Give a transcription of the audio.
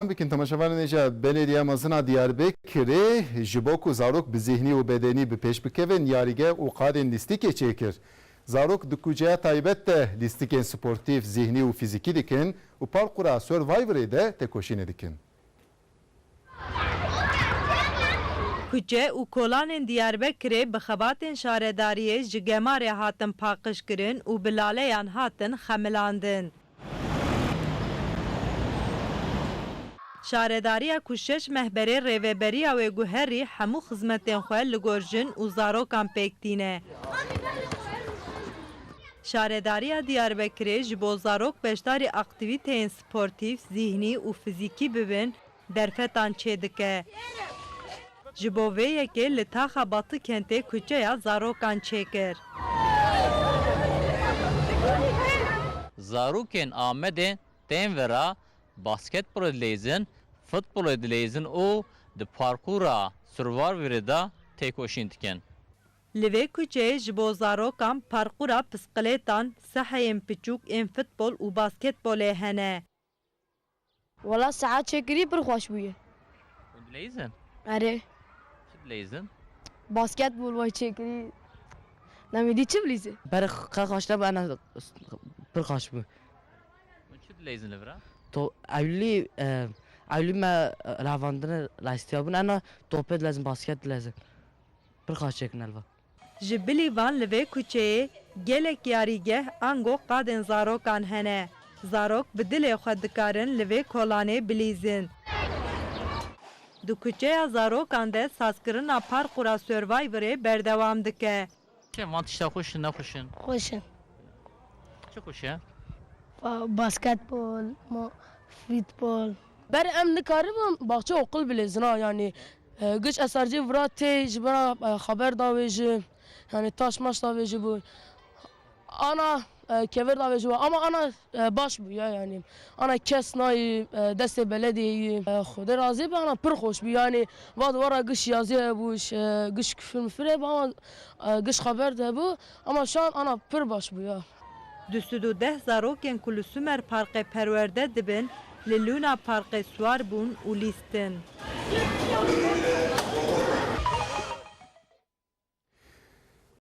Bikin temaşavan neca belediye mazına Diyarbakır'ı jibok u zarok bi zihni u bedeni bi peş bikevin yarige u kadın listike çekir. Zarok dikucaya taybet de listiken sportif, zihni u fiziki dikin u parkura Survivor'ı de tekoşine dikin. Kuçe û kolanên Diyarbakırê bi xebatên şaredariyê ji gemarê hatin paqijkirin û bi laleyan hatin xemilandin. Şaredariya ku şeş mehberê rêveberiya wê guherî hemû xizmetên xwe li gor jin û zarokan pêk tîne. Şaredariya Diyarbakırê ji bo zarok beşdarî aktivîteyên sportîv, zîhnî û fizîkî bibin derfetan çê dike. Ji bo vê yekê li taxa Batı kentê kuçeya zarokan çêkir. Zarokên Amedê tên vera basketbol dilêzin, futbol dilêzin û di parkûra Survivor'ê de têkoşîn dikin. Li vê kuçeyê ji bo zarokan parkûra piskilêtan, seheyên piçûk ên futbol û basketbolê hene. Valla saat çekirî pir xweş bûye. Dilêzin? Erê, Çi dilêzin? basketbol vay çekirî. Nemîdî çi bilîzî? برای خواهشته به انا پرخاش بود Çi dilêzin li vira? تو اولی ما رواندن لاستیابون انا توپت لازم باسکت لازم پرخاش چکن الوا Ji bilî van li vê kuçeyê gelek yarîgeh ango qadên zarokan hene. Zarok bi dilê xwe dikarin li vê kolanê bilîzin. Di kuçeya zarokan de sazkirina parkûra Survivor'ê berdewam dike. Çi van tişta xweş nexweşin? Xweş in. Çi xweş e? Basketbol, futbol. Ber em nikarim baxçe okul bilêzin ha yani giç esercî vira tê ji bera xeber davê jî yani taş maş davê jî bû. Ana kever davê jî ama ana baş bû ya yani. Ana kes nayî destê belediyeyî Xwedê razî be ana pir xweş bû yani vad wara giş yazîye bû giş küfür müfürê bû ama giş xeber de bû ama şu an ana pir baş bû ya. Du sud deh zarokên ku li Sümer Parkê perwerde dibin, li Lûna Parkê swar bûn û lîstin.